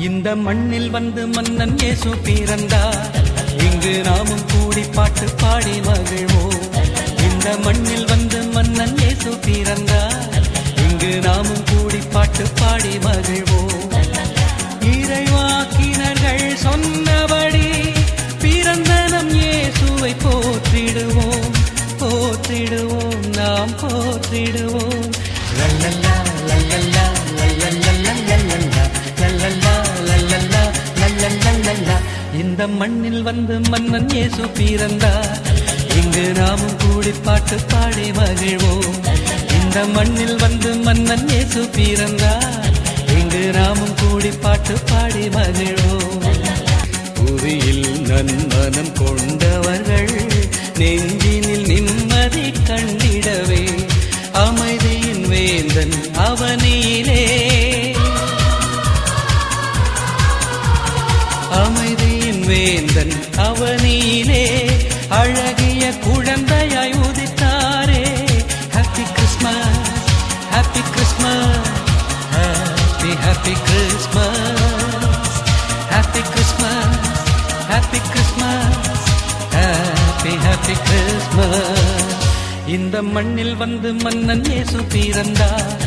இந்த மண்ணில் வந்து மன்னன் இயேசு பிறந்தார். இங்கு நாமும் கூடி பாட்டு பாடி மகிழ்வோம். இந்த மண்ணில் வந்து மன்னன் இயேசு பிறந்தார். இங்கு நாமும் கூடி பாட்டு பாடி மகிழ்வோம். இறைவாக்கினர்கள் சொன்னபடி பிறந்த நம் இயேசுவை போற்றிடுவோம், போற்றிடுவோம், நாம் போற்றிடுவோம். லல்லல்லா லல்லல்லா லல்லல்லா லல்லல்லா லல்லல்லா லல்லல்லா லல்லல்லா. இந்த மண்ணில் வந்து மன்னன் இயேசு பிறந்தார். இங்கு நாமும் கூடி பாட்டு பாடி மகிழ்வோம். இந்த மண்ணில் வந்து மன்னன் இயேசு பிறந்தார். இங்கு நாமும் கூடி பாட்டு பாடி மகிழ்வோம். புவியில் நன்மனம் கொண்டவர்கள் நெஞ்சினில் நிம்மதி கண்டிடவே அமைதியின் வேந்தன் அவனிலே, அமைதியின் வேந்தன் அவனிலே அழகிய குழந்தையாய் உதித்தாரே. Happy Christmas, happy Christmas, happy happy Christmas, happy Christmas, happy Christmas, happy happy Christmas. இந்த மண்ணில் வந்து மன்னன் இயேசு பிறந்தார்.